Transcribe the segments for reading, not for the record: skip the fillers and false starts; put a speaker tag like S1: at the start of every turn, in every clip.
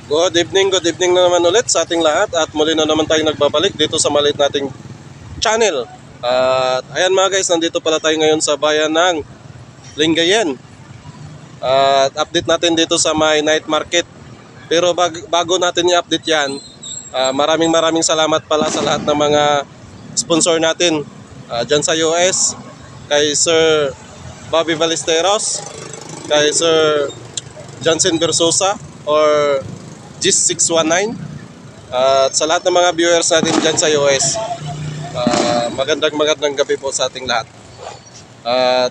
S1: Good evening na naman ulit sa ating lahat at muli na naman tayong nagbabalik dito sa maliit nating channel. At ayan mga guys, nandito pala tayo ngayon sa bayan ng Lingayen. At update natin dito sa may night market. Pero bago natin i-update yan, maraming salamat pala sa lahat ng mga sponsor natin dyan sa US. Kay Sir Bobby Ballesteros, kay Sir Johnson Versosa or GIS619 at sa lahat ng mga viewers natin dyan sa US. Magandang gabi po sa ating lahat. At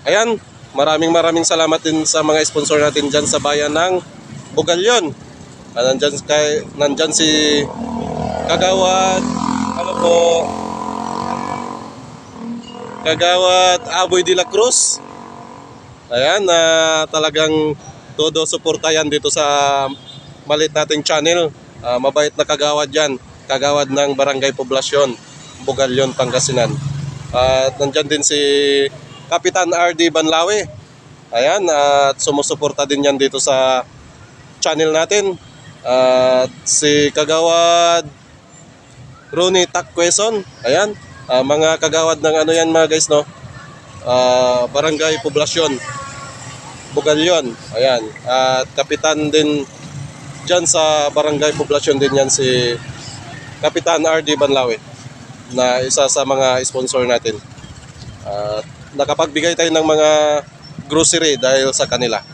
S1: ayan, maraming salamat din sa mga sponsor natin dyan sa bayan ng Bugalyon. Nandyan si Kagawad, ano po, Kagawad Aboy de la Cruz. Ayan, talagang todo suportayan dito sa maliit nating channel. Mabait na kagawad yan. Kagawad ng Barangay Poblasyon, Bugalyon, Pangasinan. At nandyan din si Kapitan RD Banlawe. Ayan, at sumusuporta din yan dito sa channel natin. At si Kagawad Rooney Takweson. Ayan, mga kagawad ng ano yan mga guys, no? Barangay Poblasyon, Bugalyon. Ayan, at kapitan din dyan sa Barangay Poblasyon din yan si Kapitan RD Banlawe, na isa sa mga sponsor natin. At nakapagbigay tayo ng mga grocery dahil sa kanila.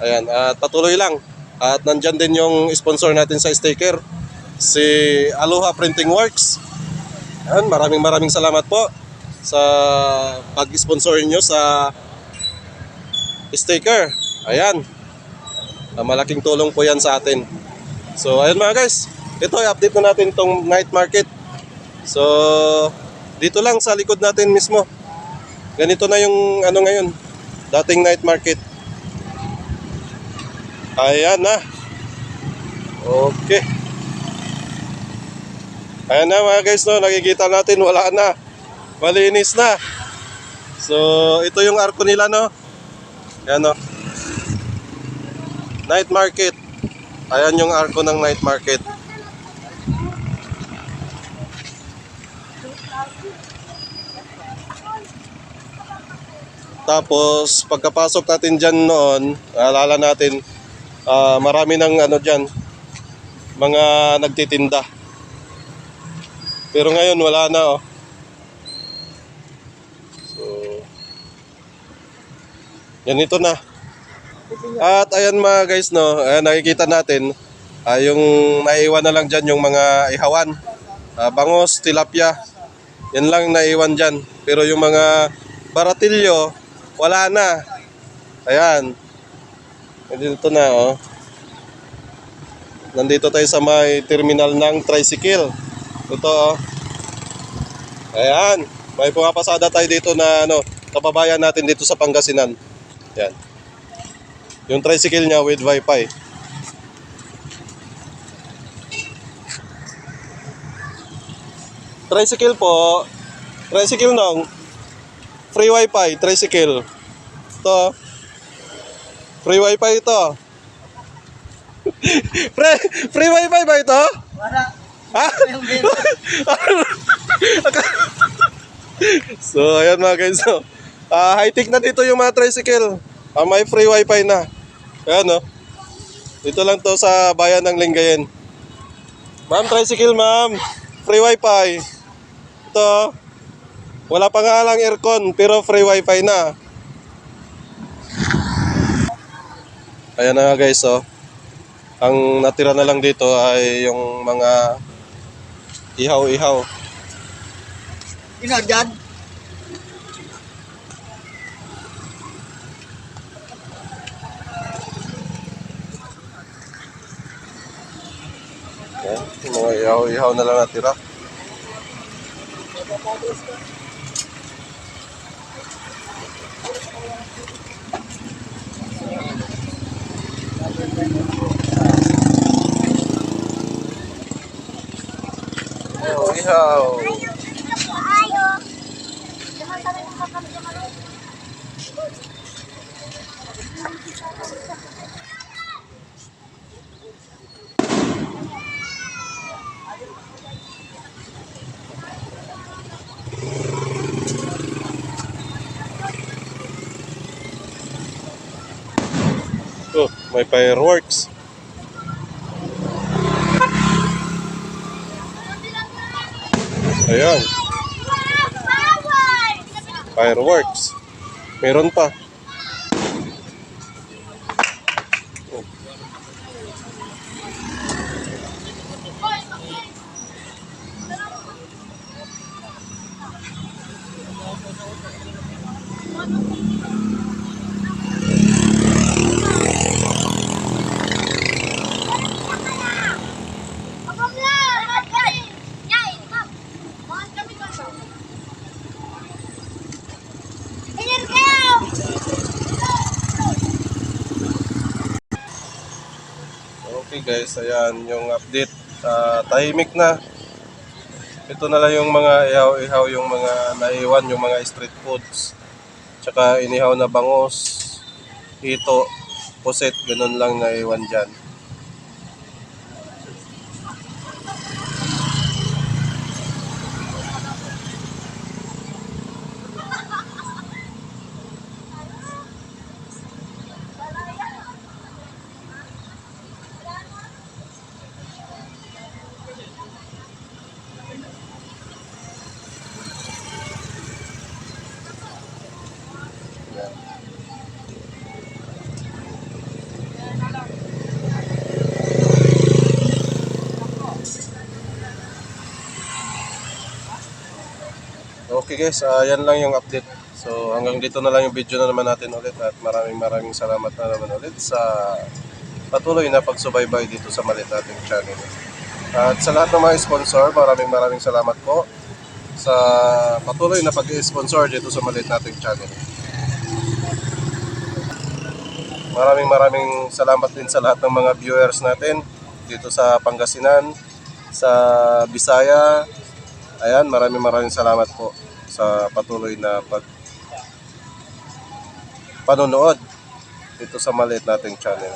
S1: Ayan, at patuloy lang. At nandyan din yung sponsor natin sa sticker, si Aloha Printing Works. Ayan, maraming salamat po sa pag-sponsor nyo sa sticker. Ayan, malaking tulong po yan sa atin. So ayun mga guys, ito i-update na natin itong night market. So dito lang sa likod natin mismo. Ganito na yung ano ngayon, dating night market. Ayan na. Okay. Ayan na mga guys, no, nakikita natin wala na. Malinis na. So ito yung arko nila, no. Ayan, no. Night market. Ayan yung arko ng night market. Tapos pagkapasok natin dyan noon, alala natin, marami ng ano dyan, mga nagtitinda. Pero ngayon wala na, oh. So ganito na. At ayan mga guys, no, nakikita natin yung naiwan na lang dyan yung mga ihawan, bangos, tilapia, yan lang naiwan dyan. Pero yung mga baratilyo, wala na. Ayan, nandito na, oh. Nandito tayo sa may terminal ng tricycle. Ito, oh. Ayan, may pumapasada tayo dito na ano, kababayan natin dito sa Pangasinan. Ayan, yung tricycle niya with wifi. Tricycle po. Tricycle nung free wifi, tricycle. Ito. Free wifi ito. Free wifi ba ito?
S2: Wala.
S1: Ha? So ayan mga guys, no. High-tech na dito yung mga tricycle. May free wifi na. Ayan, no. Dito lang to sa bayan ng Lingayen. Ma'am, tricycle ma'am. Free wifi. Ito. Wala pa nga lang aircon pero free wifi na. Ayan na nga guys, oh. Ang natira na lang dito ay yung mga ihaw-ihaw.
S2: Ina dyan.
S1: Ayan, yung mga ihaw-ihaw na lang natira. Ihaw-ihaw. May fireworks. Ayan, fireworks. Meron pa. Okay guys, ayan yung update. Tahimik na. Ito na lang yung mga ihaw-ihaw, yung mga naiwan, yung mga street foods. Tsaka inihaw na bangus, hito, puset, ganun lang naiwan dyan. Okay guys, yan lang yung update. So hanggang dito na lang yung video na naman natin ulit at maraming salamat na naman ulit sa patuloy na pagsubaybay dito sa maliit nating channel. At sa lahat ng mga sponsor, maraming salamat po sa patuloy na pag-sponsor dito sa maliit nating channel. Maraming salamat din sa lahat ng mga viewers natin dito sa Pangasinan, sa Bisaya. Ayan, maraming salamat po sa patuloy na panonood dito sa maliit nating channel.